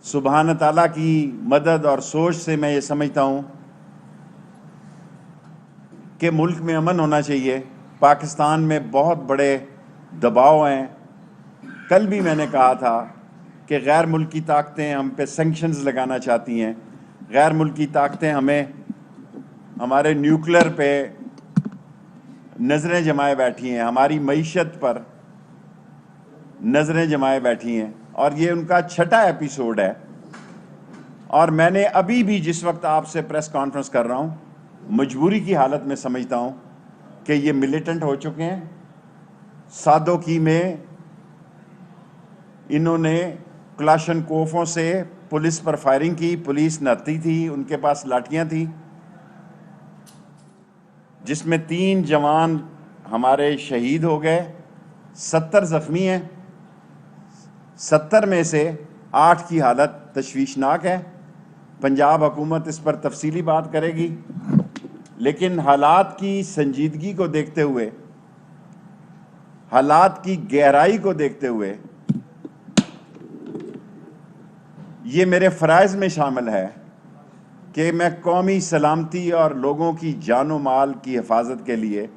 سبحانہ تعالیٰ کی مدد اور سوچ سے میں یہ سمجھتا ہوں کہ ملک میں امن ہونا چاہیے۔ پاکستان میں بہت بڑے دباؤ ہیں۔ کل بھی میں نے کہا تھا کہ غیر ملکی طاقتیں ہم پہ سینکشنز لگانا چاہتی ہیں، غیر ملکی طاقتیں ہمیں ہمارے نیوکلیر پہ نظریں جمائے بیٹھی ہیں، ہماری معیشت پر نظریں جمائے بیٹھی ہیں، اور یہ ان کا چھٹا ایپیسوڈ ہے۔ اور میں نے ابھی بھی جس وقت آپ سے پریس کانفرنس کر رہا ہوں، مجبوری کی حالت میں سمجھتا ہوں کہ یہ ملیٹنٹ ہو چکے ہیں۔ سادوکی میں انہوں نے کلاشن کوفوں سے پولیس پر فائرنگ کی، پولیس نہتی تھی، ان کے پاس لاٹھیاں تھیں، جس میں 3 جوان ہمارے شہید ہو گئے، 70 زخمی ہیں۔ 70 میں سے 8 کی حالت تشویشناک ہے۔ پنجاب حکومت اس پر تفصیلی بات کرے گی، لیکن حالات کی سنجیدگی کو دیکھتے ہوئے، حالات کی گہرائی کو دیکھتے ہوئے، یہ میرے فرائض میں شامل ہے کہ میں قومی سلامتی اور لوگوں کی جان و مال کی حفاظت کے لیے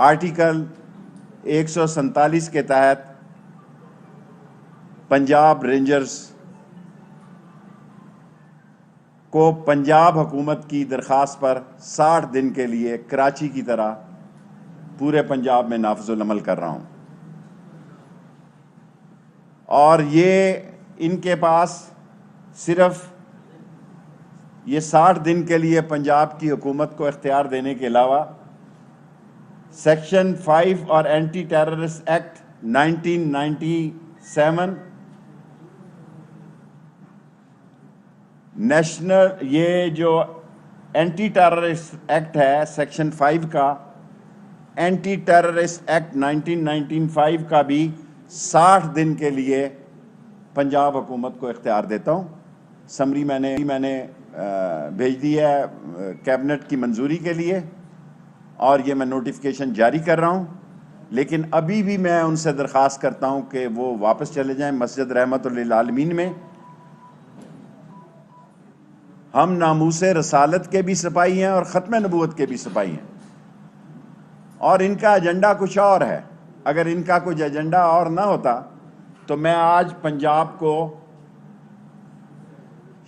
آرٹیکل 147 کے تحت پنجاب رینجرز کو پنجاب حکومت کی درخواست پر 60 دن کے لیے کراچی کی طرح پورے پنجاب میں نافذ العمل کر رہا ہوں۔ اور یہ ان کے پاس صرف یہ 60 دن کے لیے پنجاب کی حکومت کو اختیار دینے کے علاوہ سیکشن 5 اور اینٹی ٹیررسٹ ایکٹ 1997 نیشنل، یہ جو اینٹی ٹیررسٹ ایکٹ ہے سیکشن 5 کا، اینٹی ٹیررسٹ ایکٹ 1995 کا بھی 60 دن کے لیے پنجاب حکومت کو اختیار دیتا ہوں۔ سمری میں نے بھیج دی ہے کیبنٹ کی منظوری کے لیے، اور یہ میں نوٹیفیکیشن جاری کر رہا ہوں۔ لیکن ابھی بھی میں ان سے درخواست کرتا ہوں کہ وہ واپس چلے جائیں مسجد رحمت للعالمین میں۔ ہم ناموس رسالت کے بھی سپاہی ہیں اور ختم نبوت کے بھی سپاہی ہیں، اور ان کا ایجنڈا کچھ اور ہے۔ اگر ان کا کچھ ایجنڈا اور نہ ہوتا تو میں آج پنجاب کو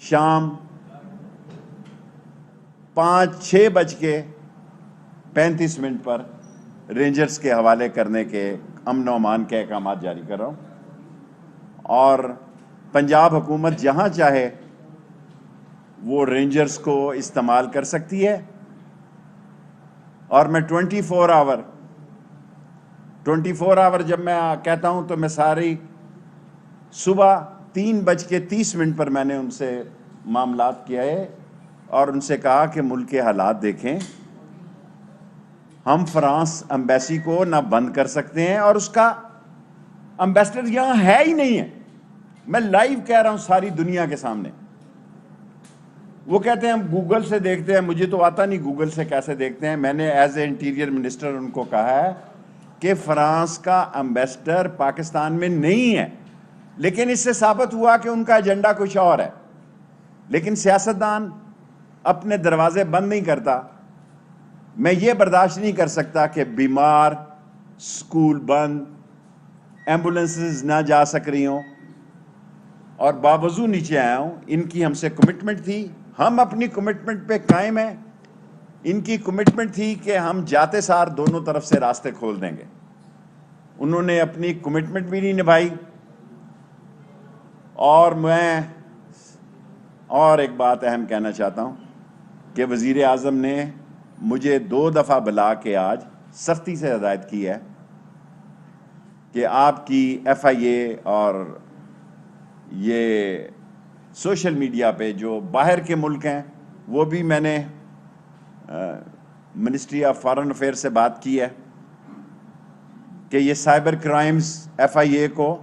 شام 5:35 پر رینجرز کے حوالے کرنے کے امن و امان کے احکامات جاری کر رہا ہوں، اور پنجاب حکومت جہاں چاہے وہ رینجرز کو استعمال کر سکتی ہے۔ اور میں 24 آور جب میں کہتا ہوں تو میں ساری صبح 3:30 پر میں نے ان سے معاملات کیا ہے اور ان سے کہا کہ ملک کے حالات دیکھیں، ہم فرانس ایمبیسی کو نہ بند کر سکتے ہیں، اور اس کا ایمبیسڈر یہاں ہے ہی نہیں ہے۔ میں لائیو کہہ رہا ہوں ساری دنیا کے سامنے۔ وہ کہتے ہیں ہم گوگل سے دیکھتے ہیں، مجھے تو آتا نہیں گوگل سے کیسے دیکھتے ہیں۔ میں نے ایز اے انٹیریئر منسٹر ان کو کہا ہے کہ فرانس کا ایمبیسڈر پاکستان میں نہیں ہے، لیکن اس سے ثابت ہوا کہ ان کا ایجنڈا کچھ اور ہے۔ لیکن سیاستدان اپنے دروازے بند نہیں کرتا۔ میں یہ برداشت نہیں کر سکتا کہ بیمار، سکول بند، ایمبولنسز نہ جا سک رہی ہوں، اور باوضو نیچے آیا ہوں۔ ان کی ہم سے کمٹمنٹ تھی، ہم اپنی کمٹمنٹ پہ قائم ہیں۔ ان کی کمٹمنٹ تھی کہ ہم جاتے سار دونوں طرف سے راستے کھول دیں گے۔ انہوں نے اپنی کمٹمنٹ بھی نہیں نبھائی۔ اور میں اور ایک بات اہم کہنا چاہتا ہوں کہ وزیر اعظم نے مجھے 2 دفعہ بلا کے آج سختی سے ہدایت کی ہے کہ آپ کی FIA اور یہ سوشل میڈیا پہ جو باہر کے ملک ہیں، وہ بھی میں نے منسٹری آف فارن افیئر سے بات کی ہے کہ یہ سائبر کرائمز FIA کو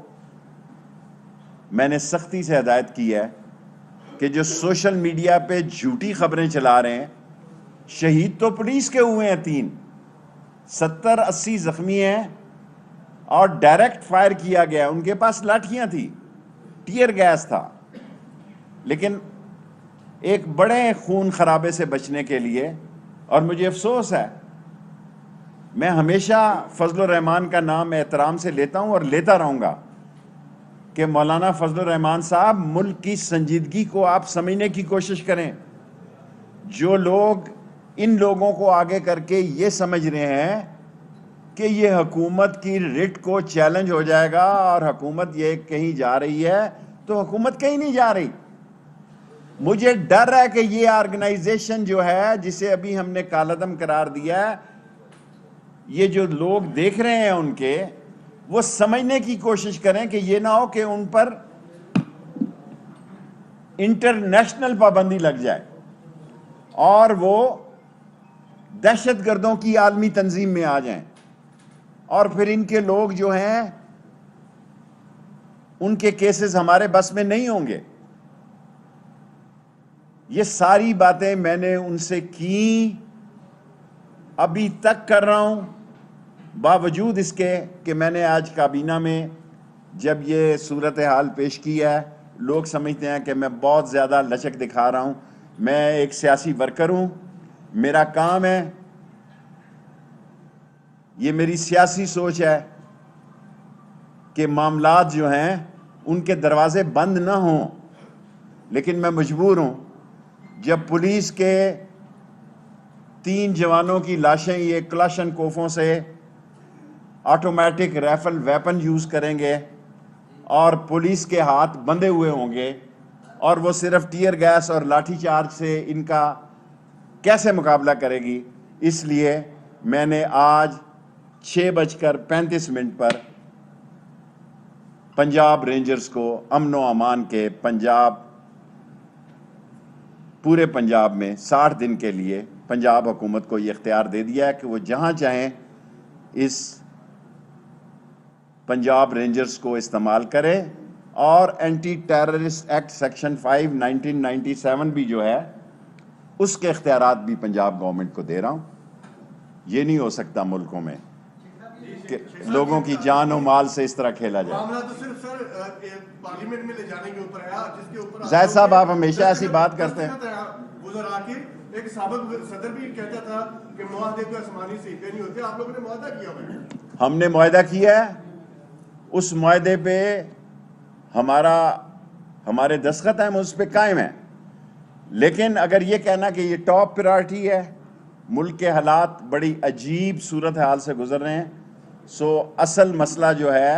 میں نے سختی سے ہدایت کی ہے کہ جو سوشل میڈیا پہ جھوٹی خبریں چلا رہے ہیں، شہید تو پولیس کے ہوئے ہیں 3، 70-80 زخمی ہیں، اور ڈائریکٹ فائر کیا گیا۔ ان کے پاس لاٹھیاں تھی، ٹیئر گیس تھا، لیکن ایک بڑے خون خرابے سے بچنے کے لیے، اور مجھے افسوس ہے، میں ہمیشہ فضل الرحمان کا نام احترام سے لیتا ہوں اور لیتا رہوں گا، کہ مولانا فضل الرحمان صاحب ملک کی سنجیدگی کو آپ سمجھنے کی کوشش کریں. جو لوگ ان لوگوں کو آگے کر کے یہ سمجھ رہے ہیں کہ یہ حکومت کی رٹ کو چیلنج ہو جائے گا اور حکومت یہ کہیں جا رہی ہے، تو حکومت کہیں نہیں جا رہی. مجھے ڈر ہے کہ یہ آرگنائزیشن جو ہے جسے ابھی ہم نے کالعدم قرار دیا ہے، یہ جو لوگ دیکھ رہے ہیں ان کے، وہ سمجھنے کی کوشش کریں کہ یہ نہ ہو کہ ان پر انٹرنیشنل پابندی لگ جائے اور وہ دہشت گردوں کی عالمی تنظیم میں آ جائیں، اور پھر ان کے لوگ جو ہیں ان کے کیسز ہمارے بس میں نہیں ہوں گے. یہ ساری باتیں میں نے ان سے کی، ابھی تک کر رہا ہوں، باوجود اس کے کہ میں نے آج کابینہ میں جب یہ صورتحال پیش کی ہے، لوگ سمجھتے ہیں کہ میں بہت زیادہ لچک دکھا رہا ہوں. میں ایک سیاسی ورکر ہوں، میرا کام ہے، یہ میری سیاسی سوچ ہے کہ معاملات جو ہیں ان کے دروازے بند نہ ہوں، لیکن میں مجبور ہوں. جب پولیس کے 3 جوانوں کی لاشیں یہ کلاشن کوفوں سے آٹومیٹک رائفل ویپن یوز کریں گے اور پولیس کے ہاتھ بندھے ہوئے ہوں گے، اور وہ صرف ٹیئر گیس اور لاٹھی چارج سے ان کا کیسے مقابلہ کرے گی، اس لیے میں نے آج 6:35 پر پنجاب رینجرز کو امن و امان کے پورے پنجاب میں 60 دن کے لیے پنجاب حکومت کو یہ اختیار دے دیا ہے کہ وہ جہاں چاہیں اس پنجاب رینجرز کو استعمال کرے. اور اینٹی ٹیررسٹ ایکٹ سیکشن 5 1997 بھی جو ہے اس کے اختیارات بھی پنجاب گورنمنٹ کو دے رہا ہوں. یہ نہیں ہو سکتا ملکوں میں کہ لوگوں کی جان و مال سے اس طرح کھیلا جائے. معاملہ تو صرف سر پارلیمنٹ میں لے جانے کے اوپر ہے، جس کے اوپر زاہد صاحب آپ ہمیشہ ایسی بات کرتے ہیں. وزراء کے ایک سابق صدر بھی کہتا تھا کہ معاہدے کو آسمانی سیکھے نہیں ہوتے. آپ لوگوں نے معاہدہ کیا ہوا ہے. ہم نے معاہدہ کیا ہے، اس معاہدے پہ ہمارے دستخط ہیں، ہم اس پہ قائم ہیں. لیکن اگر یہ کہنا کہ یہ ٹاپ پرائرٹی ہے، ملک کے حالات بڑی عجیب صورتحال سے گزر رہے ہیں، سو اصل مسئلہ جو ہے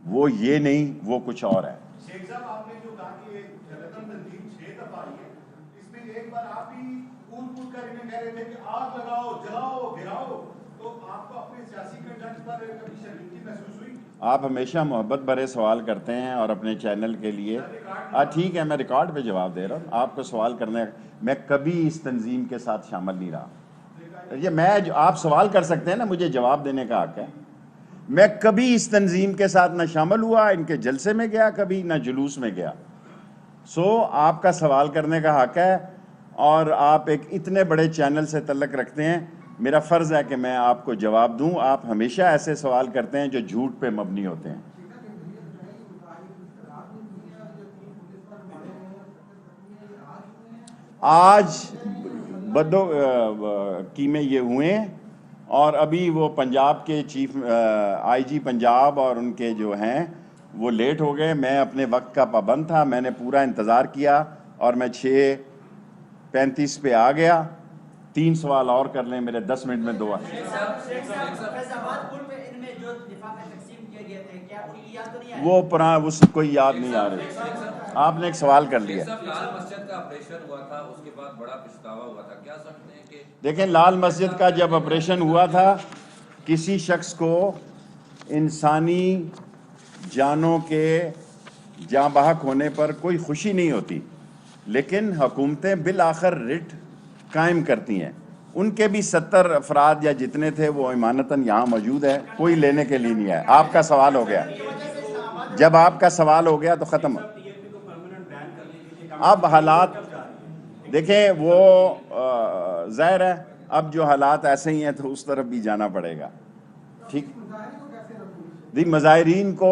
وہ یہ نہیں، وہ کچھ اور ہے. شیخ صاحب آپ نے جو کہا کہ جلتن تنظیم 6 دفعہ آئی ہے، اس میں ایک بار آپ بھی کود کر انہیں کہہ رہے تھے کہ آگ لگاؤ، جلاؤ، گراؤ، تو آپ کو اپنے سیاسی کنڈکٹ پر کبھی شرمندگی محسوس ہوئی؟ آپ ہمیشہ محبت بھرے سوال کرتے ہیں اور اپنے چینل کے لیے ٹھیک ہے، میں ریکارڈ پہ جواب دے رہا ہوں. آپ کو سوال کرنے، میں کبھی اس تنظیم کے ساتھ شامل نہیں رہا. یہ آپ سوال کر سکتے ہیں نا، مجھے جواب دینے کا حق ہے. میں کبھی اس تنظیم کے ساتھ نہ شامل ہوا، ان کے جلسے میں گیا کبھی، نہ جلوس میں گیا. سو آپ کا سوال کرنے کا حق ہے، اور آپ ایک اتنے بڑے چینل سے تعلق رکھتے ہیں، میرا فرض ہے کہ میں آپ کو جواب دوں. آپ ہمیشہ ایسے سوال کرتے ہیں جو جھوٹ پہ مبنی ہوتے ہیں. آج بدو کی میں یہ ہوئے، اور ابھی وہ پنجاب کے چیف آئی جی پنجاب اور ان کے جو ہیں وہ لیٹ ہو گئے. میں اپنے وقت کا پابند تھا، میں نے پورا انتظار کیا اور میں 6:35 پہ آ گیا. 3 سوال اور کر لیں میرے 10 منٹ میں 2 وہ اس کوئی یاد نہیں آ رہی. آپ نے ایک سوال کر لیا. لال مسجد کا آپریشن ہوا تھا، اس کے بعد بڑا پچھتاوا ہوا تھا، کیا سمجھتے ہیں کہ دیکھیں لال مسجد کا جب آپریشن ہوا تھا، کسی شخص کو انسانی جانوں کے جاں بحق ہونے پر کوئی خوشی نہیں ہوتی، لیکن حکومتیں بالآخر رٹ قائم کرتی ہیں. ان کے بھی 70 افراد یا جتنے تھے وہ امانتاً یہاں موجود ہے، کوئی لینے کے لیے نہیں ہے. آپ کا سوال ہو گیا، جب آپ کا سوال ہو گیا تو ختم. اب حالات دیکھیں، وہ ظاہر ہے اب جو حالات ایسے ہی ہیں تو اس طرف بھی جانا پڑے گا. ٹھیک، مظاہرین کو